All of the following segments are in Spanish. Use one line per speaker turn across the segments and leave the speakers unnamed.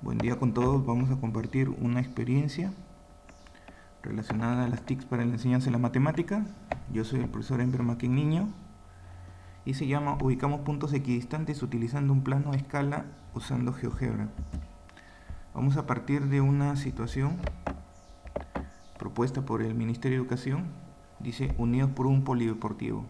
Buen día con todos, vamos a compartir una experiencia relacionada a las TICs para la enseñanza de la matemática. Yo soy el profesor Enver Maquin Niño y se llama Ubicamos puntos equidistantes utilizando un plano a escala usando GeoGebra. Vamos a partir de una situación propuesta por el Ministerio de Educación. Dice, unidos por un polideportivo.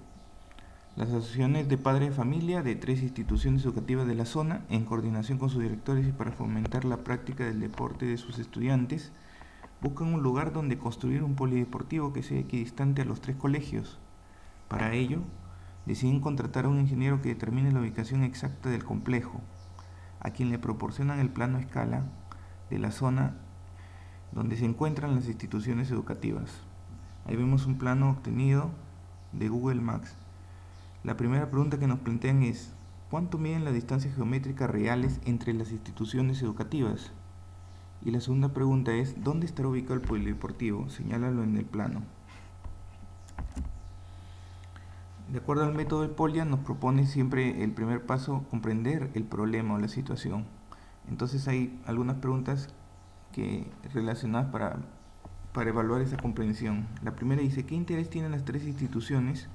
Las asociaciones de padres de familia de 3 instituciones educativas de la zona, en coordinación con sus directores y para fomentar la práctica del deporte de sus estudiantes, buscan un lugar donde construir un polideportivo que sea equidistante a los 3 colegios. Para ello, deciden contratar a un ingeniero que determine la ubicación exacta del complejo, a quien le proporcionan el plano a escala de la zona donde se encuentran las instituciones educativas. Ahí vemos un plano obtenido de Google Maps. La primera pregunta que nos plantean es, ¿cuánto miden las distancias geométricas reales entre las instituciones educativas? Y la segunda pregunta es, ¿dónde estará ubicado el polideportivo? Señálalo en el plano. De acuerdo al método del POLIA, nos propone siempre el primer paso, comprender el problema o la situación. Entonces hay algunas preguntas relacionadas para evaluar esa comprensión. La primera dice, ¿qué interés tienen las 3 instituciones?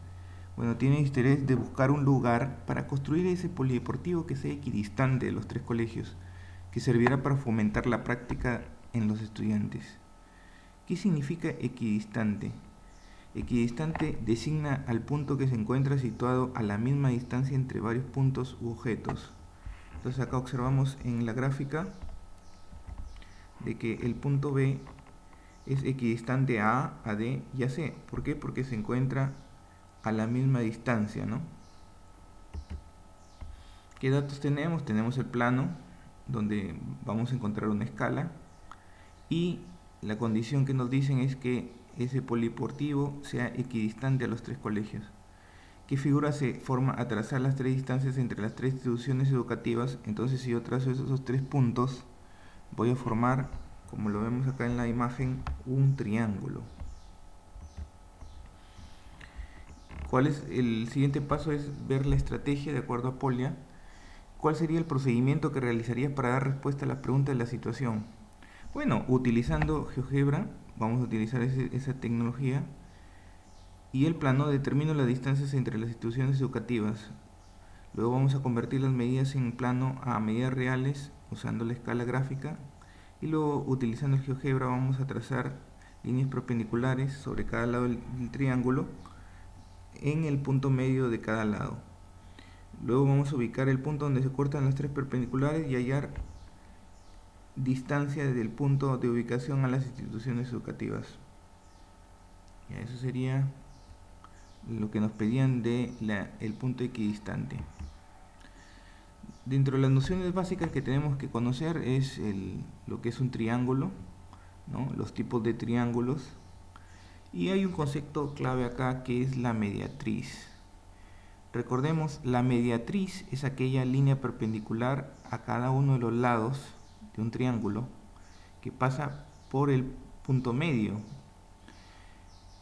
Bueno, tiene interés de buscar un lugar para construir ese polideportivo que sea equidistante de los 3 colegios, que servirá para fomentar la práctica en los estudiantes. ¿Qué significa equidistante? Equidistante designa al punto que se encuentra situado a la misma distancia entre varios puntos u objetos. Entonces acá observamos en la gráfica de que el punto B es equidistante a D y a C. ¿Por qué? Porque se encuentra a la misma distancia, ¿no? ¿Qué datos tenemos? Tenemos el plano, donde vamos a encontrar una escala, y la condición que nos dicen es que ese polideportivo sea equidistante a los 3 colegios. ¿Qué figura se forma a trazar las 3 distancias entre las 3 instituciones educativas? Entonces, si yo trazo esos 3 puntos, voy a formar, como lo vemos acá en la imagen, un triángulo. ¿Cuál es el siguiente paso? Es ver la estrategia de acuerdo a POLIA. ¿Cuál sería el procedimiento que realizarías para dar respuesta a las preguntas de la situación? Bueno, utilizando GeoGebra, vamos a utilizar esa tecnología, y el plano determina las distancias entre las instituciones educativas. Luego vamos a convertir las medidas en plano a medidas reales usando la escala gráfica, y luego utilizando el GeoGebra vamos a trazar líneas perpendiculares sobre cada lado del triángulo en el punto medio de cada lado. Luego vamos a ubicar el punto donde se cortan las 3 perpendiculares y hallar distancia del punto de ubicación a las instituciones educativas. Ya, eso sería lo que nos pedían de el punto equidistante. Dentro de las nociones básicas que tenemos que conocer es lo que es un triángulo, ¿no? Los tipos de triángulos. Y hay un concepto clave acá que es la mediatriz. Recordemos, la mediatriz es aquella línea perpendicular a cada uno de los lados de un triángulo que pasa por el punto medio.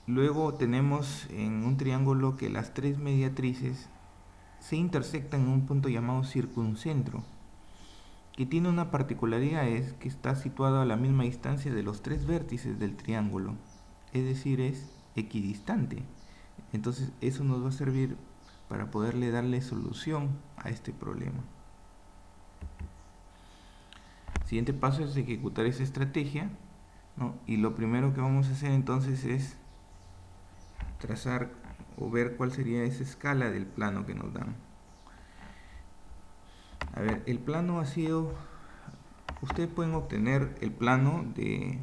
Luego tenemos en un triángulo que las 3 mediatrices se intersectan en un punto llamado circuncentro, que tiene una particularidad, es que está situado a la misma distancia de los 3 vértices del triángulo, es decir, es equidistante. Entonces eso nos va a servir para poderle darle solución a este problema. El siguiente paso es ejecutar esa estrategia, ¿no? Y lo primero que vamos a hacer entonces es trazar o ver cuál sería esa escala del plano que nos dan. A ver, el plano ha sido, ustedes pueden obtener el plano de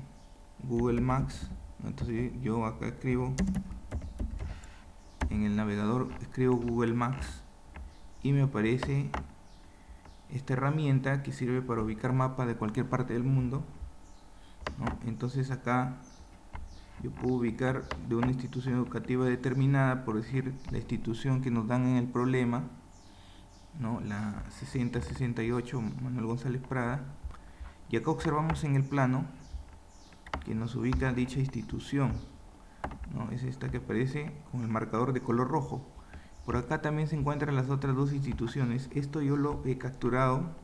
Google Maps. Entonces yo acá escribo en el navegador, escribo Google Maps y me aparece esta herramienta que sirve para ubicar mapas de cualquier parte del mundo, ¿no? Entonces acá yo puedo ubicar de una institución educativa determinada, por decir la institución que nos dan en el problema, ¿no? La 6068 Manuel González Prada, y acá observamos en el plano que nos ubica dicha institución, ¿no? Es esta que aparece con el marcador de color rojo. Por acá también se encuentran las otras 2 instituciones. Esto yo lo he capturado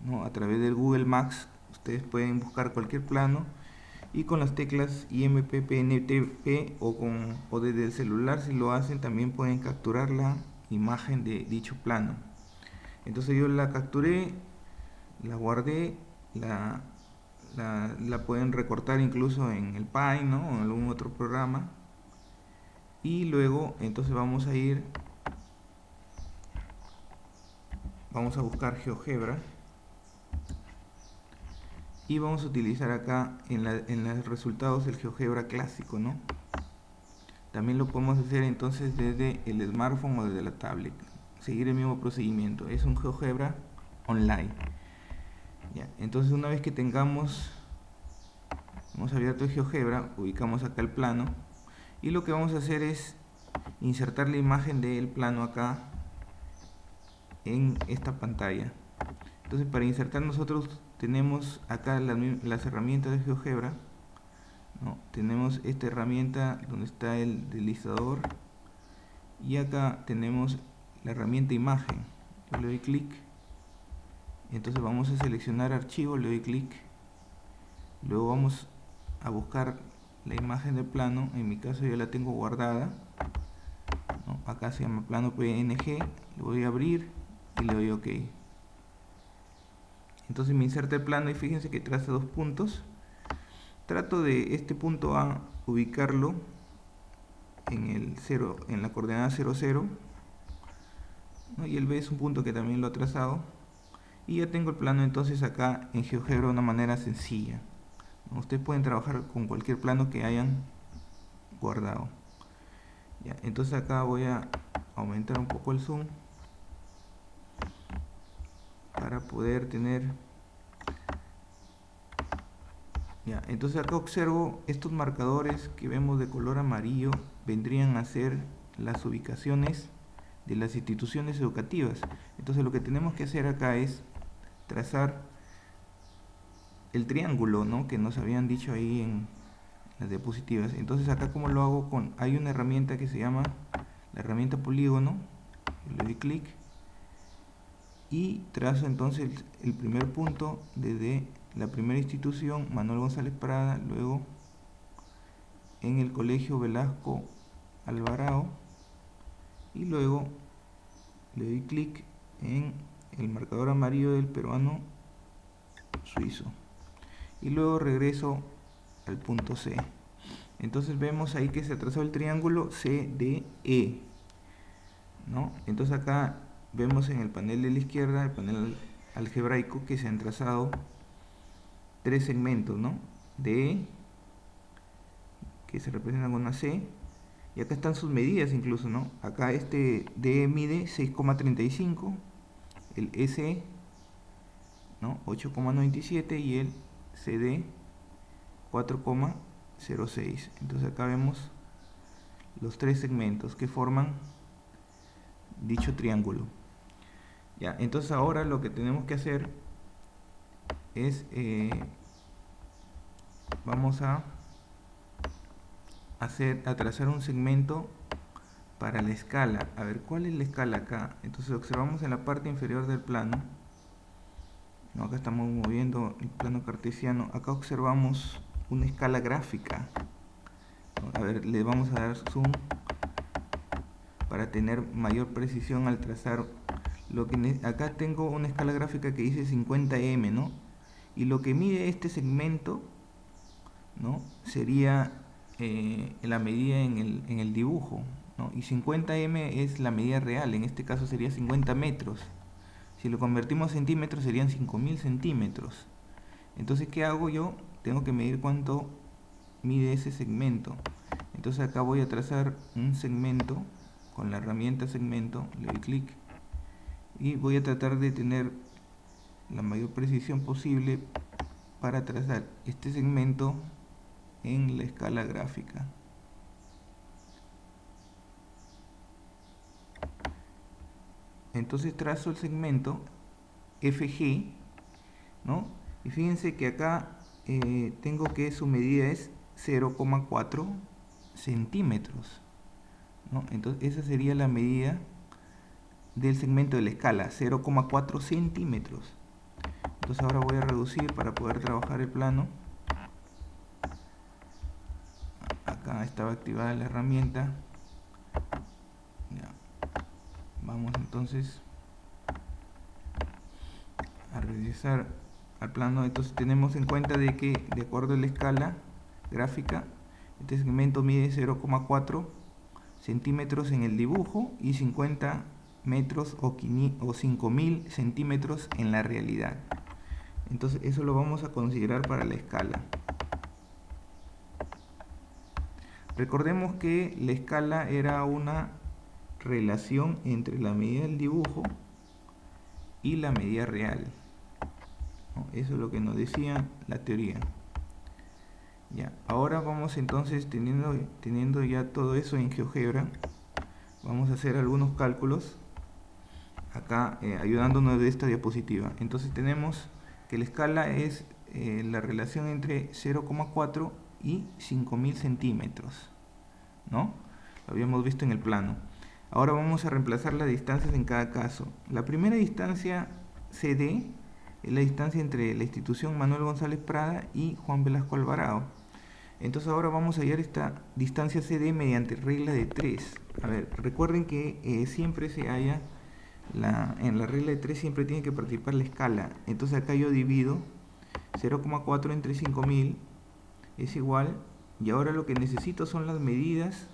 ¿no? A través del Google Maps ustedes pueden buscar cualquier plano y con las teclas IMP, PNTP o desde el celular, si lo hacen, también pueden capturar la imagen de dicho plano. Entonces yo la capturé, la guardé, la pueden recortar incluso en el Paint, ¿no? O en algún otro programa. Y luego entonces vamos a buscar GeoGebra y vamos a utilizar acá en los resultados el GeoGebra clásico, ¿no? También lo podemos hacer entonces desde el smartphone o desde la tablet, seguir el mismo procedimiento. Es un GeoGebra online. Ya, entonces una vez que hemos abierto el GeoGebra, ubicamos acá el plano y lo que vamos a hacer es insertar la imagen del plano acá en esta pantalla. Entonces para insertar nosotros tenemos acá las herramientas de GeoGebra, ¿no? Tenemos esta herramienta donde está el deslizador y acá tenemos la herramienta imagen. Yo le doy clic, entonces vamos a seleccionar archivo, le doy clic, luego vamos a buscar la imagen del plano. En mi caso ya la tengo guardada, ¿no? Acá se llama plano PNG, lo voy a abrir y le doy OK. Entonces me inserta el plano y fíjense que traza dos puntos. Trato de este punto A ubicarlo en el 0, en la coordenada 0, 0, ¿no? Y el B es un punto que también lo ha trazado. Y ya tengo el plano entonces acá en GeoGebra de una manera sencilla, ¿no? Ustedes pueden trabajar con cualquier plano que hayan guardado. Ya, entonces acá voy a aumentar un poco el zoom para poder tener. Ya, entonces acá observo estos marcadores que vemos de color amarillo, vendrían a ser las ubicaciones de las instituciones educativas. Entonces lo que tenemos que hacer acá es trazar el triángulo, ¿no?, que nos habían dicho ahí en las diapositivas. Entonces acá, como lo hago, hay una herramienta que se llama la herramienta polígono. Le doy clic y trazo entonces el primer punto desde la primera institución, Manuel González Prada, luego en el Colegio Velasco Alvarado, y luego le doy clic en el marcador amarillo del peruano suizo y luego regreso al punto C. Entonces vemos ahí que se trazó el triángulo CDE, ¿no? Entonces acá vemos en el panel de la izquierda, el panel algebraico, que se han trazado tres segmentos, ¿no?, DE, que se representan con una C, y acá están sus medidas incluso, ¿no? Acá este DE mide 6,35, el SE, ¿no?, 8,97 y el CD 4,06. Entonces acá vemos los tres segmentos que forman dicho triángulo. Ya, entonces ahora lo que tenemos que hacer es vamos a trazar un segmento para la escala. A ver, ¿cuál es la escala acá? Entonces observamos en la parte inferior del plano, ¿no? Acá estamos moviendo el plano cartesiano. Acá observamos una escala gráfica, ¿no? A ver, le vamos a dar zoom para tener mayor precisión al trazar. Acá tengo una escala gráfica que dice 50M, ¿no? Y lo que mide este segmento, ¿no?, sería la medida en el dibujo, ¿no? Y 50M es la medida real, en este caso sería 50 metros. Si lo convertimos a centímetros serían 5000 centímetros. Entonces, ¿qué hago yo? Tengo que medir cuánto mide ese segmento. Entonces acá voy a trazar un segmento con la herramienta segmento, le doy clic y voy a tratar de tener la mayor precisión posible para trazar este segmento en la escala gráfica. Entonces trazo el segmento FG, ¿no? Y fíjense que acá tengo que su medida es 0,4 centímetros, ¿no? Entonces esa sería la medida del segmento de la escala, 0,4 centímetros. Entonces ahora voy a reducir para poder trabajar el plano. Acá estaba activada la herramienta. Ya. Vamos entonces a regresar al plano. Entonces tenemos en cuenta de que, de acuerdo a la escala gráfica, este segmento mide 0,4 centímetros en el dibujo y 50 metros o 5000 centímetros en la realidad. Entonces eso lo vamos a considerar para la escala. Recordemos que la escala era una relación entre la medida del dibujo y la medida real, ¿no? Eso es lo que nos decía la teoría. Ya, ahora vamos entonces, teniendo ya todo eso en GeoGebra, vamos a hacer algunos cálculos acá, ayudándonos de esta diapositiva. Entonces tenemos que la escala es la relación entre 0,4 y 5000 centímetros, ¿no? Lo habíamos visto en el plano. Ahora vamos a reemplazar las distancias en cada caso. La primera distancia CD es la distancia entre la institución Manuel González Prada y Juan Velasco Alvarado. Entonces ahora vamos a hallar esta distancia CD mediante regla de 3. A ver, recuerden que siempre se halla en la regla de 3 siempre tiene que participar la escala. Entonces acá yo divido 0,4 entre 5000 es igual, y ahora lo que necesito son las medidas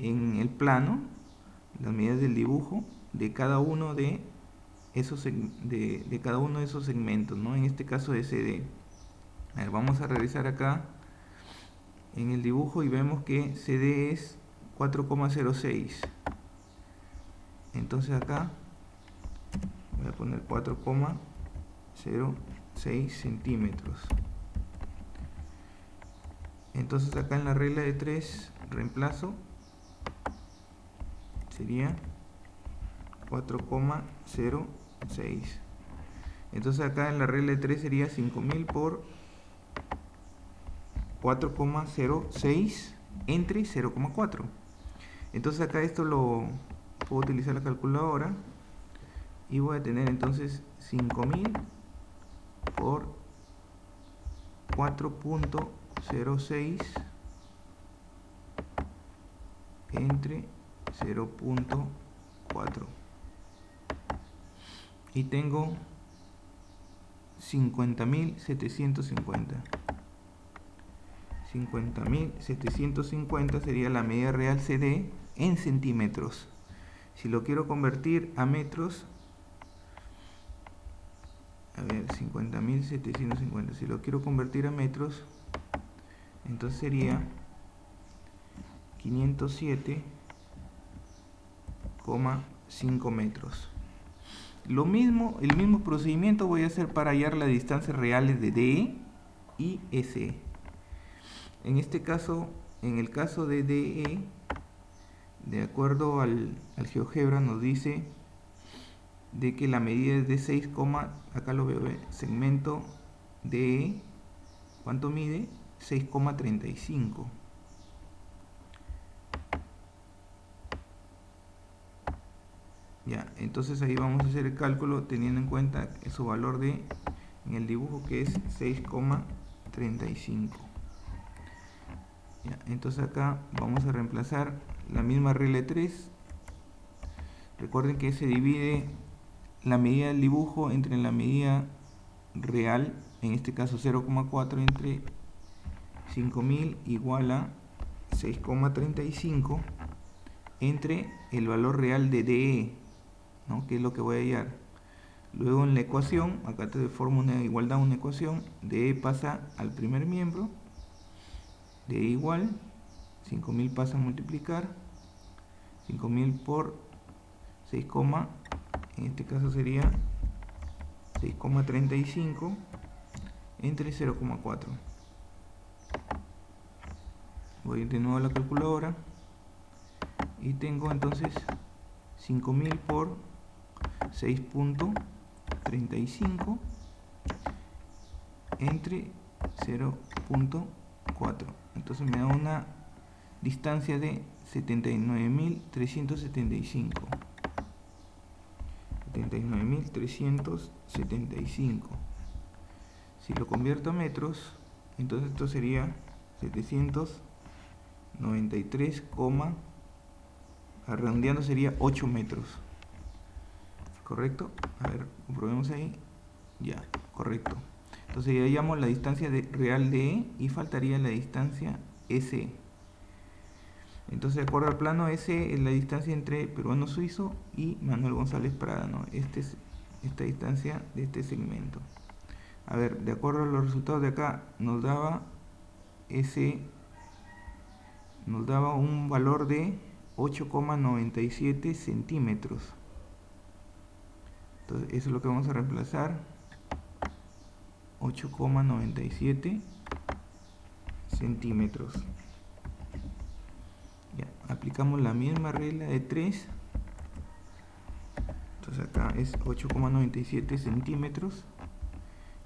en el plano, las medidas del dibujo de cada uno de esos segmentos, ¿no? En este caso de CD. A ver, vamos a revisar acá en el dibujo y vemos que CD es 4,06. Entonces acá voy a poner 4,06 centímetros. Entonces acá en la regla de 3 reemplazo, sería 4,06. Entonces acá en la regla de 3 sería 5000 por 4,06 entre 0,4. Entonces acá esto lo puedo utilizar la calculadora y voy a tener entonces 5000 por 4,06 entre 0,4 y tengo 50.750. 50.750 sería la medida real CD en centímetros. Si lo quiero convertir a metros, a ver, 50.750, si lo quiero convertir a metros, entonces sería 507,5 metros. Lo mismo, el mismo procedimiento voy a hacer para hallar las distancias reales de DE y SE. En este caso, en el caso de DE, de acuerdo al GeoGebra, nos dice de que la medida es de 6, acá lo veo, segmento DE, ¿cuánto mide? 6,35. Ya, entonces ahí vamos a hacer el cálculo teniendo en cuenta su valor en el dibujo, que es 6,35. Entonces acá vamos a reemplazar la misma regla de 3. Recuerden que se divide la medida del dibujo entre la medida real, en este caso 0,4 entre 5000 igual a 6,35 entre el valor real de DE, ¿no? Que es lo que voy a hallar. Luego en la ecuación, acá te formo una igualdad, una ecuación, DE pasa al primer miembro, DE igual, 5000 pasa a multiplicar, 5000 por 6, en este caso sería 6,35 entre 0,4. Voy de nuevo a la calculadora y tengo entonces 5000 por 6,35 entre 0,4. Entonces me da una distancia de 79.375. 79.375. Si lo convierto a metros, entonces esto sería 793, redondeando sería 8 metros. ¿Correcto? A ver, comprobemos ahí. Ya, correcto. Entonces ya hallamos la distancia real de E y faltaría la distancia SE. Entonces, de acuerdo al plano, S es la distancia entre peruano suizo y Manuel González Prada, ¿no? Esta distancia de este segmento. A ver, de acuerdo a los resultados de acá, nos daba un valor de 8,97 centímetros. Entonces, eso es lo que vamos a reemplazar. 8,97 centímetros. Ya, aplicamos la misma regla de 3. Entonces acá es 8,97 centímetros.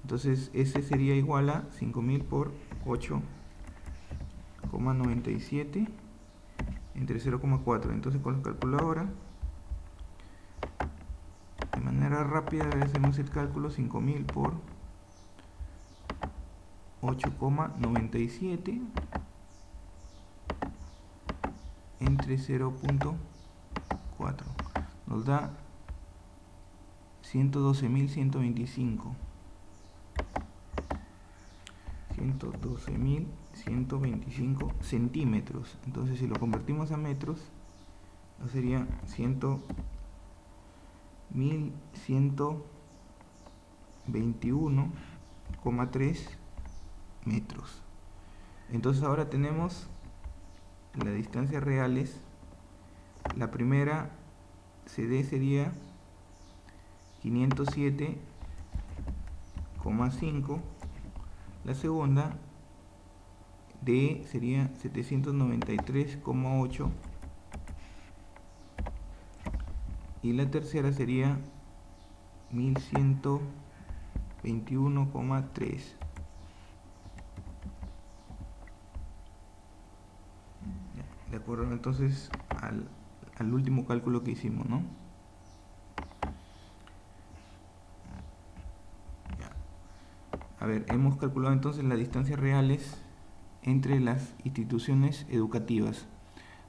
Entonces ese sería igual a 5000 por 8,97 entre 0,4. Entonces con la calculadora, de manera rápida, hacemos el cálculo. 5000 por 8,97 entre 0,4 nos da 112.125 centímetros. Entonces si lo convertimos a metros, sería 1121,3 metros. Entonces ahora tenemos las distancias reales. La primera CD sería 507,5. La segunda D sería 793,8 y la tercera sería 1121,3. De acuerdo entonces al último cálculo que hicimos, ¿no? A ver, hemos calculado entonces las distancias reales entre las instituciones educativas.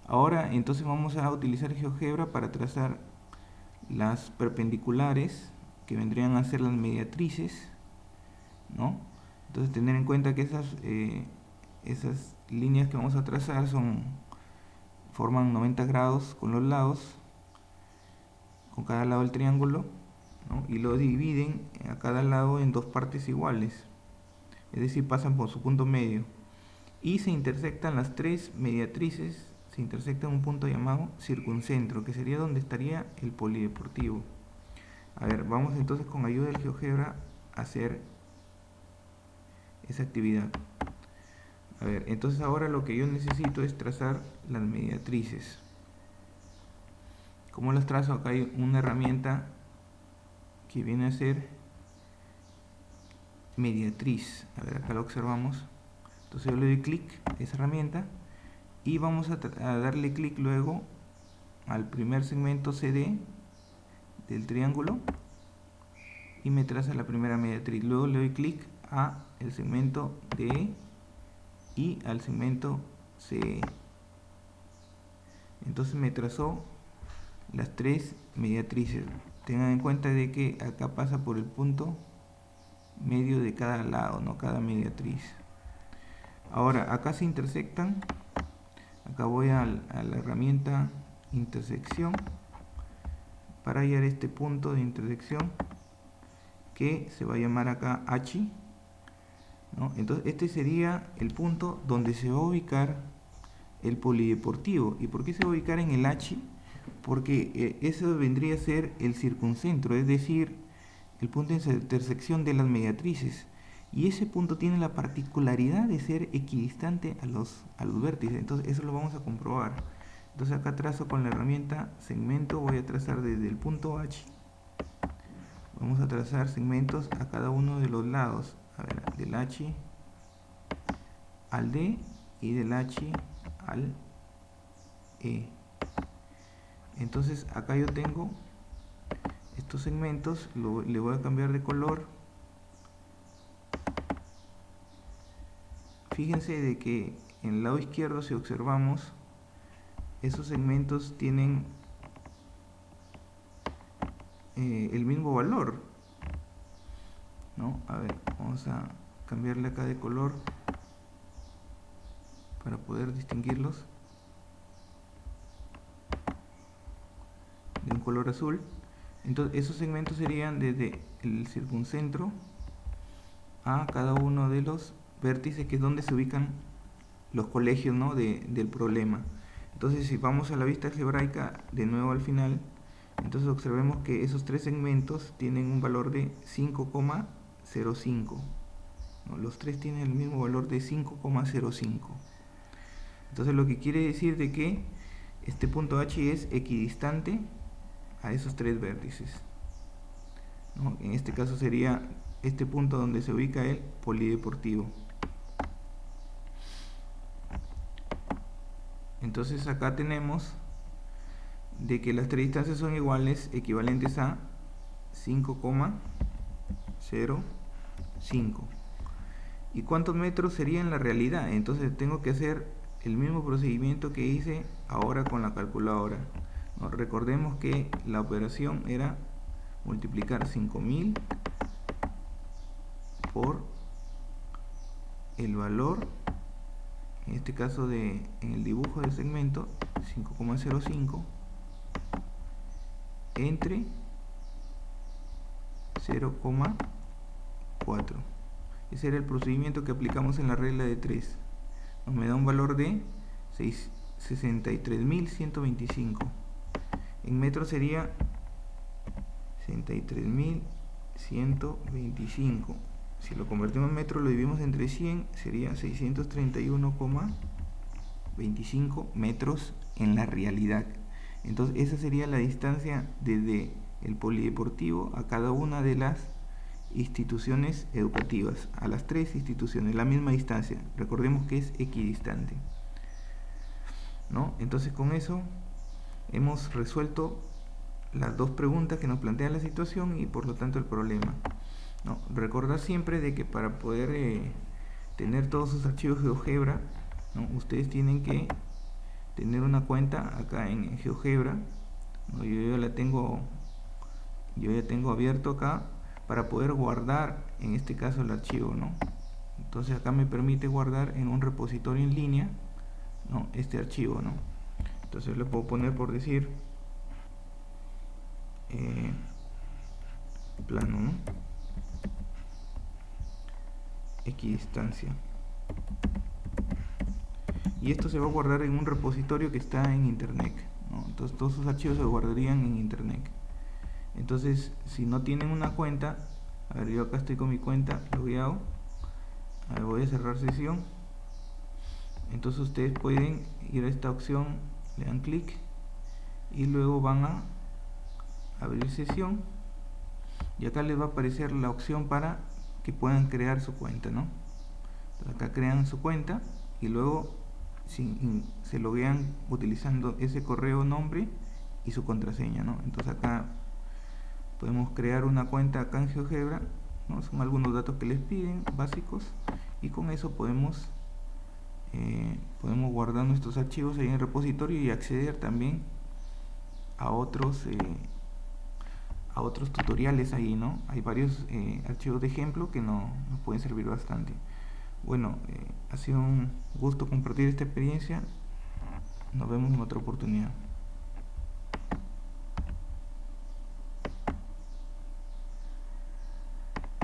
Ahora entonces vamos a utilizar GeoGebra para trazar las perpendiculares, que vendrían a ser las mediatrices, ¿no? Entonces tener en cuenta que esas líneas que vamos a trazar forman 90 grados con los lados, con cada lado del triángulo, ¿no? Y lo dividen a cada lado en dos partes iguales, es decir, pasan por su punto medio y se intersectan las tres mediatrices, se intersectan en un punto llamado circuncentro, que sería donde estaría el polideportivo. A ver, vamos entonces con ayuda del GeoGebra a hacer esa actividad. A ver, entonces ahora lo que yo necesito es trazar las mediatrices. ¿Cómo las trazo? Acá hay una herramienta que viene a ser mediatriz. A ver, acá lo observamos. Entonces yo le doy clic a esa herramienta y vamos a darle clic luego al primer segmento CD del triángulo y me traza la primera mediatriz. Luego le doy clic a el segmento DE y al segmento CE. Entonces me trazó las tres mediatrices. Tengan en cuenta de que acá pasa por el punto medio de cada lado, no cada mediatriz. Ahora acá se intersectan. Acá voy a la herramienta intersección para hallar este punto de intersección que se va a llamar acá H, ¿no? Entonces este sería el punto donde se va a ubicar el polideportivo. ¿Y por qué se va a ubicar en el H? Porque eso vendría a ser el circuncentro, es decir, el punto de intersección de las mediatrices. Y ese punto tiene la particularidad de ser equidistante a los vértices. Entonces eso lo vamos a comprobar. Entonces acá trazo con la herramienta segmento, voy a trazar desde el punto H. Vamos a trazar segmentos a cada uno de los lados. A ver, del H al D y del H al E. Entonces acá yo tengo estos segmentos, le voy a cambiar de color fíjense de que en el lado izquierdo, si observamos, esos segmentos tienen el mismo valor, ¿no? A ver, vamos a cambiarle acá de color para poder distinguirlos, de un color azul. Entonces esos segmentos serían desde el circuncentro a cada uno de los vértices, que es donde se ubican los colegios, ¿no? del problema. Entonces, si vamos a la vista algebraica de nuevo al final, entonces observemos que esos tres segmentos tienen un valor de 5,05, ¿no? Los tres tienen el mismo valor de 5,05. Entonces, lo que quiere decir de que este punto H es equidistante a esos tres vértices, ¿no? En este caso sería este punto donde se ubica el polideportivo. Entonces acá tenemos de que las tres distancias son iguales, equivalentes a 5,05. ¿Y cuántos metros sería en la realidad? Entonces tengo que hacer el mismo procedimiento que hice ahora con la calculadora, ¿no? Recordemos que la operación era multiplicar 5000 por el valor, en este caso en el dibujo del segmento, 5,05 entre 0,4. Ese era el procedimiento que aplicamos en la regla de 3. Me da un valor de 63.125. En metros sería 63.125. Si lo convertimos en metros, lo dividimos entre 100, sería 631,25 metros en la realidad. Entonces esa sería la distancia desde el polideportivo a cada una de las instituciones educativas, a las tres instituciones, la misma distancia. Recordemos que es equidistante, ¿no? Entonces con eso hemos resuelto las dos preguntas que nos plantea la situación y por lo tanto el problema, ¿no? Recordar siempre de que para poder tener todos sus archivos GeoGebra, ¿no? Ustedes tienen que tener una cuenta acá en GeoGebra, ¿no? Yo ya tengo abierto acá para poder guardar, en este caso, el archivo, ¿no? Entonces acá me permite guardar en un repositorio en línea, ¿no? Este archivo, ¿no? Entonces le puedo poner, por decir, plano, ¿no? Equidistancia, y esto se va a guardar en un repositorio que está en internet, ¿no? Entonces todos sus archivos se guardarían en internet. Entonces, si no tienen una cuenta, a ver, yo acá estoy con mi cuenta logueado, a ver, voy a cerrar sesión. Entonces ustedes pueden ir a esta opción, le dan clic y luego van a abrir sesión, y acá les va a aparecer la opción para que puedan crear su cuenta, ¿no? Entonces acá crean su cuenta y luego se loguean utilizando ese correo, nombre y su contraseña, ¿no? Entonces acá podemos crear una cuenta acá en GeoGebra, ¿no? Son algunos datos que les piden básicos, y con eso podemos guardar nuestros archivos ahí en el repositorio y acceder también a otros tutoriales ahí, ¿no? Hay varios archivos de ejemplo que nos pueden servir bastante. Bueno, ha sido un gusto compartir esta experiencia. Nos vemos en otra oportunidad.